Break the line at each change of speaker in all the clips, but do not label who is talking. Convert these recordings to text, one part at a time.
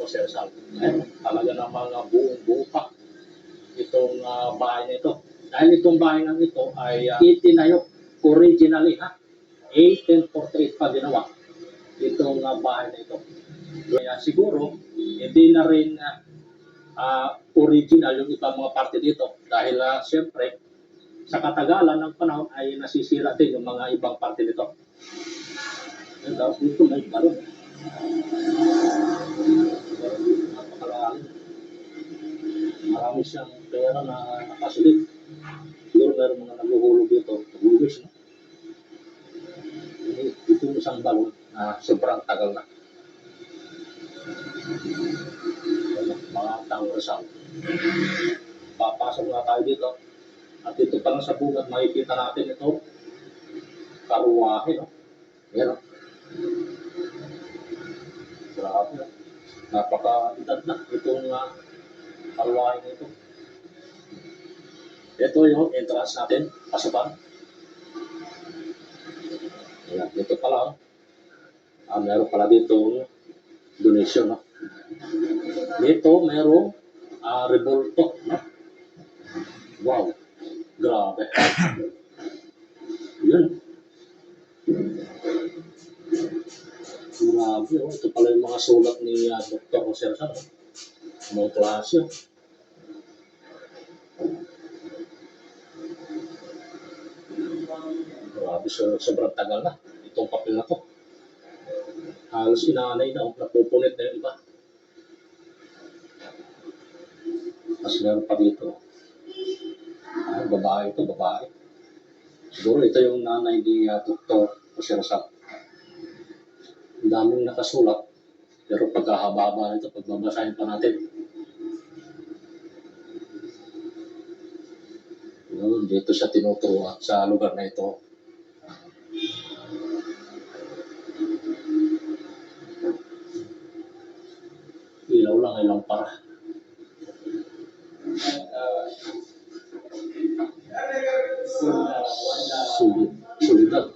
Jose Rizal. Talaga ng mga buong-buo pa itong bahay na ito. Dahil itong bahay na ito ay itinayo originally 1848 pa ginawa itong bahay na ito. Kaya siguro hindi na rin original yung ibang mga parte dito dahil siyempre sa katagalan ng panahon ay nasisira din yung mga ibang parte nito. Dito may barong. Napakalaki. Marami siyang pera na nakasilid. Siguro meron mga naguhulog dito. Naguhulog no? Ito yung isang balon na sobrang tagal na. Mga tao Rizal. Papasok na tayo dito. At ito pa lang sa bugat, makikita natin ito. Karuwahe, no? Yan, no? Grabe, no? Napaka-edad na itong karuwahe nito. Ito yung entrance natin, pasukan. Ayan, dito pala. Meron pala dito donation, no? Dito merong revolto, no? Wow, grabe. Yun. Grabe, oh. Ito pala yung mga sulat ni Dr. Jose Rizal. Mga klase, oh. Grabe, sobrang tagal na. Itong papel na to. Halos inanay na, napupunit na yung iba. Tapos meron pa dito. Babae ito, babae. Siguro ito yung nanay ni Dr. Jose Rizal. Ang daming nakasulat. Pero pagkahaba-haba nito, pagbabasahin pa natin. Dito siya tinuturuan sa lugar na ito. Ilaw lang ay lampara. Sulidan.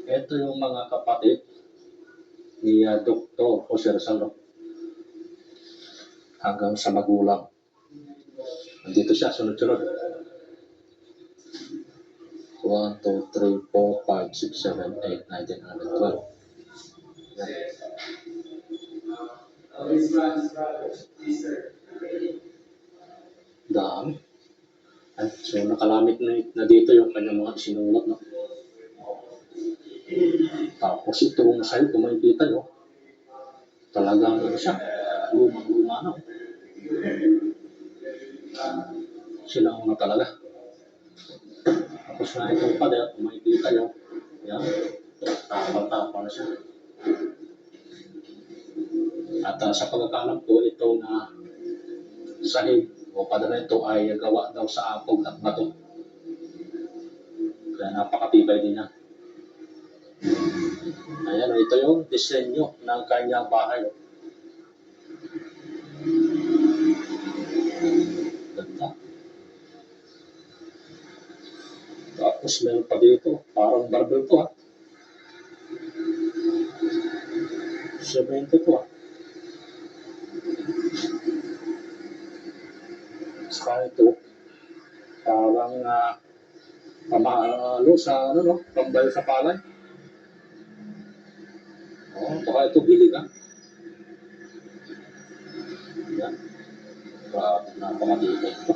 Ito yung mga kapatid ni Dr. Jose Rizal, no? Hanggang sa magulang. Nandito siya, sunod-sunod. 1, 2, 3, 4, 5, 6, 7, 8, 9, 10, 11, 12. Dami. So nakalamit na dito yung kanyang mga sinulat, no? Tapos itong sa'yo, kung makikita nyo, talagang siya, lumang-luma na. Sila nga talaga. Tapos na itong pader, kung makikita nyo, yan, tapang-tapang na siya. At sa pagkakalam ko, itong sahig o pader na ito ay gawa daw sa apog at bato. Kaya napakatibay din yan. Ayan, ito yung disenyo ng kanyang bahay. Ganda. Tapos meron pa dito, parang barbell to Semento to Saka ito, parang pamahalo sa ano, no? Pambayo sa palay. Baka ito bilig, Yan. Napakatibay ito.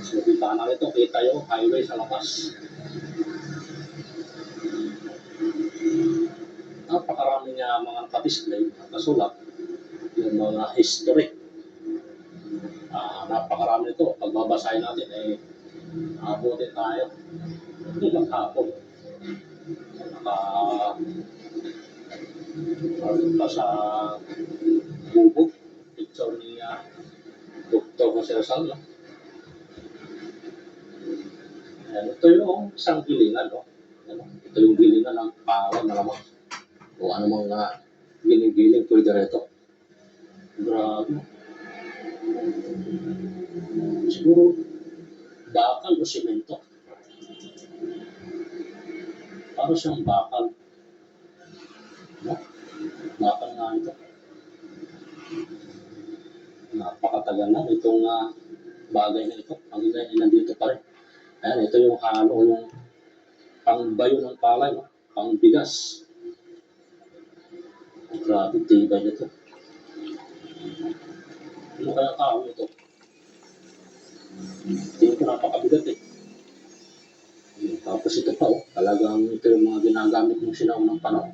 So, kita na ito, kita yung highway sa labas. Napakarami niya mga nakadisplay, nakasulat, yung mga history. Napakarami ito. Pagbabasahin natin, abutin tayo. Maghapon. Naka sa bubog. Picture ni Dr. Jose Rizal, no? Ayan, ito yung isang gilingan, no? Ito yung gilingan ng pawang malamang. O ano mga giling-giling pwede rito. Grabe. Siguro bakal o simento. Para siyang bakal. No? Bakal nga ito. Napakatagal na itong bagay na ito. Ang ina ay nandito pa rin. Ayan, ito yung halo, yung pangbayo ng palay, no? Pangbigas. Grabe, tibay nito. Ano kaya kahoy ito? Tingin ko napakabigat eh. Tapos ito pa, talagang ito yung mga ginagamit ng sinaunang panahon.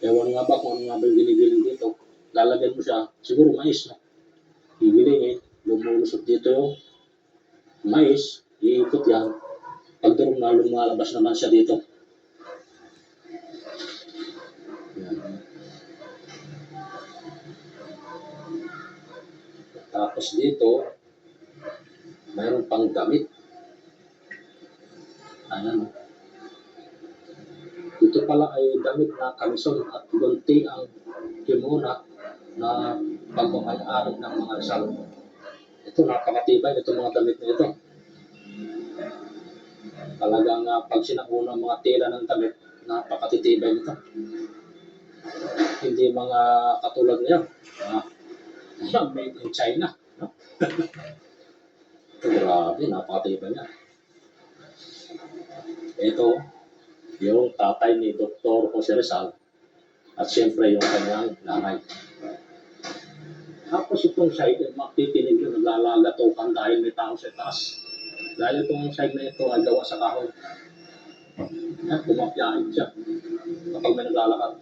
Ewan nga ba kung ano nga ba yung ginigiling dito. Lalagyan mo siya, siguro mais, no? Gigilingin, lumulusot dito yung mais, iikot yan. Pag durong na, lumalabas naman siya dito. Yan. Tapos dito, mayroon pang damit. Ayan. Ito pala ay damit na kamisol at gunti ang kimona na pagmamayari ng mga Rizal. Ito, napakatibay itong mga damit na ito. Talagang pag sinauna mga tela ng damit, napakatitibay nito. Hindi mga katulad niya. Made in China. No? Grabe, napakatibay niya. Ito, yung tatay ni Dr. Jose Rizal at siyempre yung kanyang nanay. Tapos itong side, makitinig yun, naglalagatukan dahil may tao sa taas. Dahil itong side na ito ay gawa sa kahoy. Yan, kumapyahin siya kapag may naglalakad.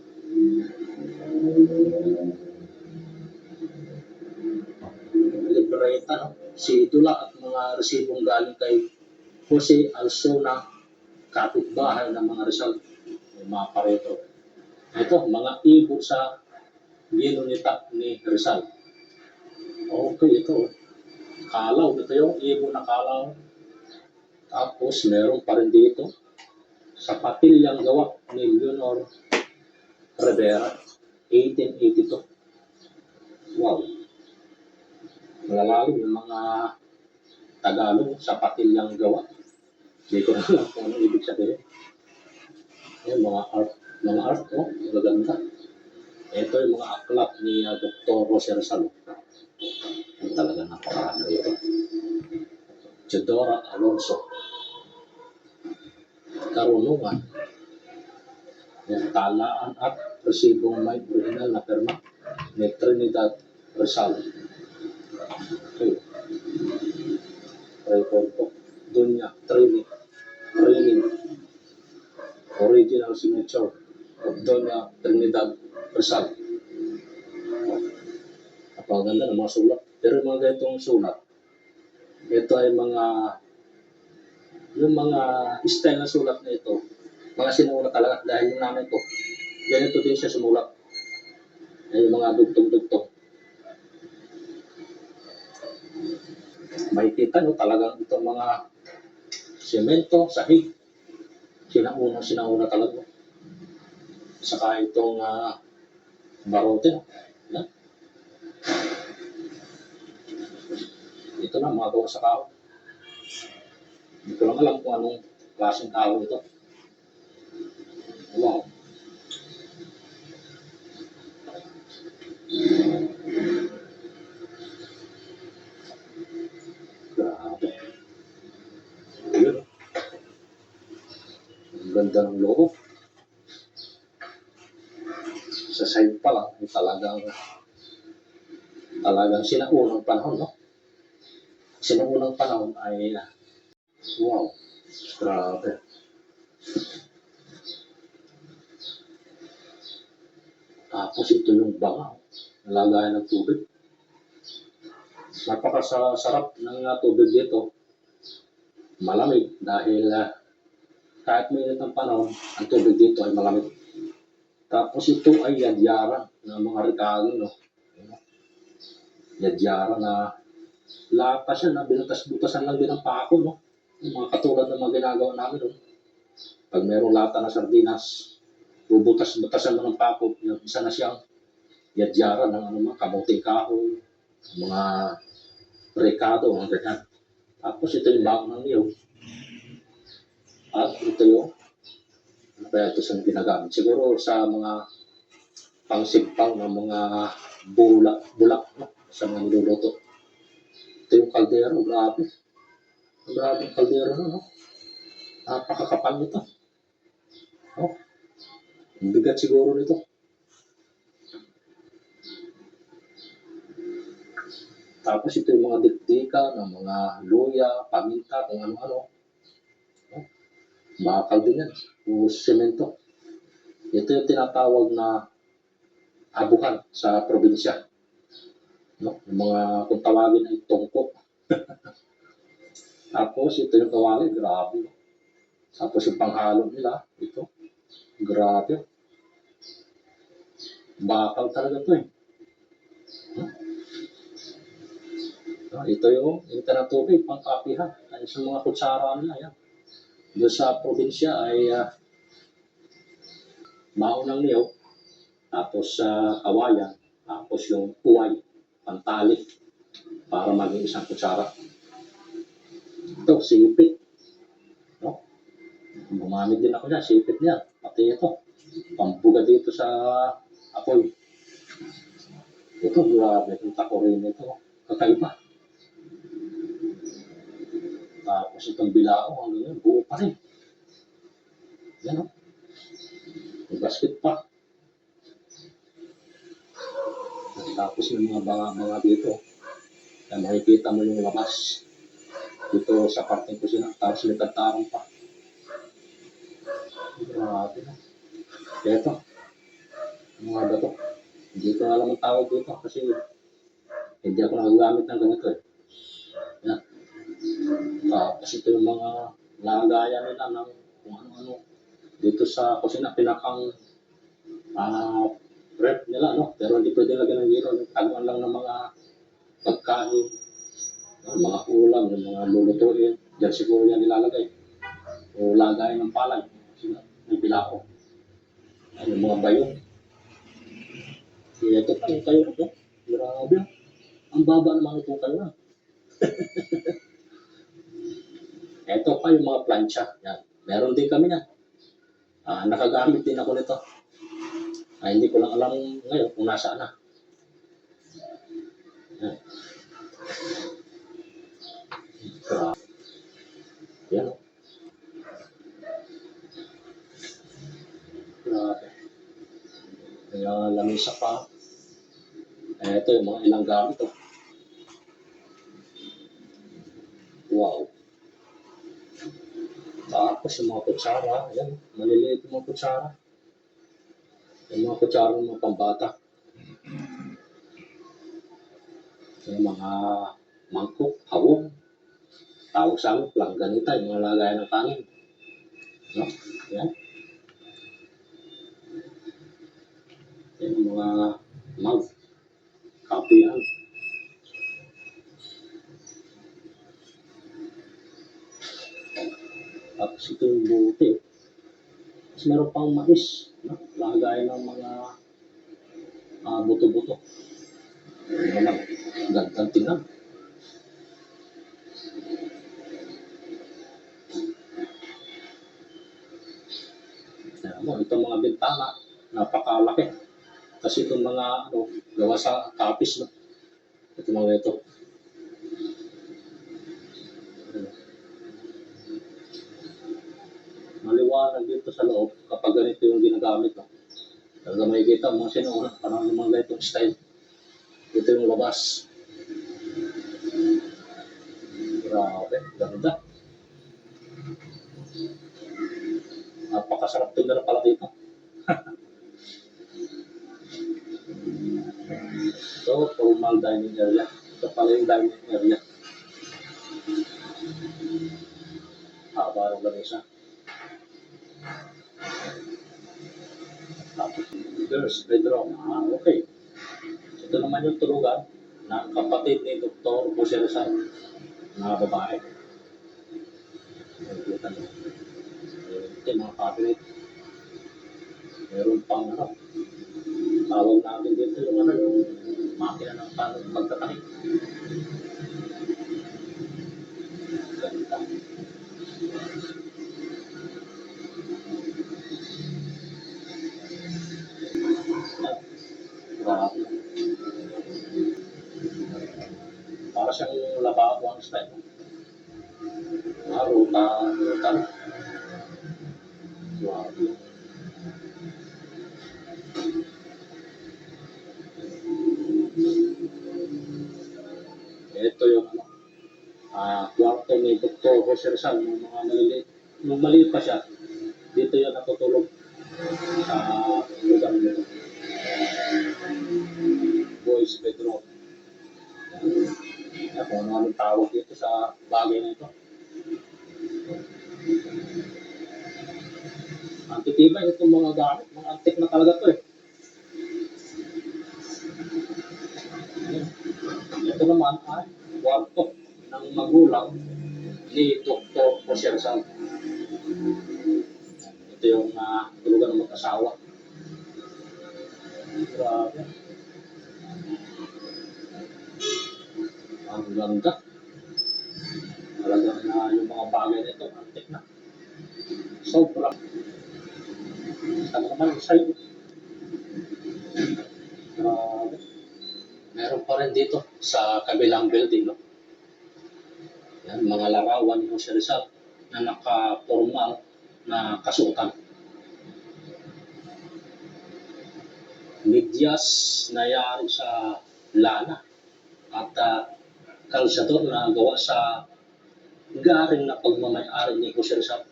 Libreta, no? Sidula at mga resibong galing kay Jose Alsona, kapitbahay ng mga Rizal, yung mga pareto. Ito, mga ibo sa ginunita ni Rizal. Okay, ito. Kalaw. Ito yung ibo na kalaw. Tapos, meron pa rin dito. Sa patilyang gawa ni Leonor Rivera, 1882. Wow. Malalalim yung mga Tagalog sa patilyang gawa. Hindi ko na alam kung anong ibig sabihin. Yung mga art, oh, magaganda. Ito yung mga aklat ni Dr. Jose Rizal. Yung talaga napakarami ito. Teodora Alonso. Karunungan. Yung talaan at resibong may original na perma ni Trinidad Rizal. Okay. Record po. Dunya Trinidad. Original signature of Doña Trinidad Rizal. Napaganda ng mga sulat. Pero yung mga ganitong sulat, ito ay yung mga style na sulat na ito, mga sinulat talaga dahil yung namin ko, ganito din siya sumulat. Yung mga dugtong-dugtong. May kita nyo talagang itong mga semento, sahig. Sinauna talaga. Saka itong barote. Yan. Ito na, mga gawa sa kahoy. Hindi ko lang alam kung anong klaseng kahoy ito. Wow. Grabe. Yun. Ang ganda ng loob. Sa side pa lang, ay talagang sinaunang panahon, no? Sinaunang panahon ay wow, grabe. Tapos ito yung banga, nalagayan ng tubig. Napakasarap ng tubig dito. Malamig dahil kahit mainit ang panahon, ang tubig dito ay malamig. Tapos ito ay yadyaran ng mga regalo, no? Yadyaran na lata siya na binutas-butasan lang din ng pako, no? Yung mga katulad ng mga ginagawa namin, no? Pag mayroong lata na sardinas, bubutas-butasan mo ng pako, yung isa na siyang yadyaran ng mga kamuting kahoy, mga rekado, mga ganyan. Tapos ito yung bago ng niyog. At ito yung ano kaya ito sa ginagamit. Siguro sa mga pangsigpang ng mga bulak no? Sa mga niluluto. Ito yung kaldero, grabe. Grabe yung kaldero na, no? Napakakapal nito. No? Ang bigat siguro nito. Tapos ito yung mga dikdika ng mga luya, paminta, kung ano-ano. No? Bakal din yan. O semento. Ito yung tinatawag na abuhan sa probinsya. No? Yung mga kung tawagin ay tongko. Tapos ito yung tawagin, grabe. No? Tapos yung panghalo nila, ito, grabe. Bakal talaga to eh. No? No? Ito yung na tubig, pangkapihan. Ay sa mga kutsara nila, yan. Doon sa probinsya ay maunang niyog, tapos sa kawayan, tapos yung kuway, pantali, para maging isang kutsara. Ito, sipit. No? Gumamit din ako niya, sipit niya. Pati ito, pampuga dito sa apoy. Ito, grabe, yung takorin ito. Kakaiba. Tapos itong bilao, hanggang yun, buo pa rin. Yan o. May basket pa. Tapos may mga dito. Yan, makikita mo yung labas. Dito sa parting kusina. Tapos may tantarong pa. Grabe na. Ito. Mga bato. Hindi ko alam ang tawag dito kasi hindi ako nagagamit ng ganito eh. Yan. Tapos ito yung mga lagayan nila ng kung ano-ano. Dito sa kusina, pinakang rep nila, no? Pero hindi pwede lagyan ng giro. Taguan lang ng mga pagkain, mga ulam, yung mga lulutuin. Diyan siguro yan nilalagay. O lagay ng palay. May bilao. Ay, yung mga bayong. Ito pa yung kayo ito. Grabe. Ang baba naman ito kayo na. Ito pa yung mga plancha. Yan. Meron din kami yan. Nakagamit din ako nito. Hindi ko lang alam ngayon kung nasaan na. Yan. Yan. Grabe. Kaya lamisa pa. Ito yung mga ilang gamit. Oh. Wow. Tapos yung mga kutsara. Yan. Maliliit yung mga kutsara. Yung mga kutsara ng mga pambata. Yung mga mangkok, hawong. Tawag sa amin, langganita, yung mga lagayan ng kanin. No? Yan. Yan yung mga mug. Kapihan. Tapos ito yung buti. Tapos meron pang mais. No? Lagayan ng mga buto-buto. Gandang tingnan. Itong mga bintana, napakalaki. Kasi itong mga gawa sa kapis. No? Ito mga ito. Maliwanag dito sa loob kapag ganito yung ginagamit. No? Talaga makikita mga sinuuna, parang yung mga ganitong style. Ito yung labas. Grabe, ganda. Napakasarap ito na pala dito. Ito, formal dining area. Ito pala yung dining area. Haba ng lamesa. Tapos, girls bedroom. Okay. Ito naman yung tulugan ng kapatid ni Dr. Jose Rizal na babae. Nakikita nyo. Ito yung mga cabinet. Meron pang tawag natin dito yung yung makina ng pagtatahi. Dr. Jose Rizal, nung mga maliliit. Nung maliit pa siya, dito yan natutulog sa lugar nito. Boys bedroom. Yan, kung ano tawag dito sa bagay na ito. Antitibay itong mga gamit, mga antik na talaga to eh. Ito naman ay kwarto ng magulang ni Dr. Jose Rizal. Ito yung tulugan ng mag-asawa. Grabe. Ang ganda. Talagang yung mga bagay nito, antik na. Sobrang. Ano naman yung sa'yo? Grabe. Meron pa rin dito sa kabilang building, no? Yan, mga larawan ni Jose Rizal na naka-formal na kasuotan. Medyas na yari sa lana at kalsador na gawa sa garing na pagmamayari ni Jose Rizal.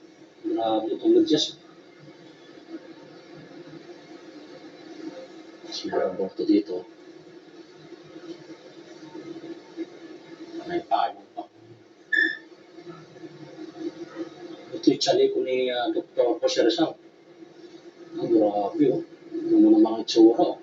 Grabe itong medyas. Meron borto dito. May payo pa. Ito yung chaliko ni Dr. Jose Rizal. Grabe oh. Yung mga itsura oh.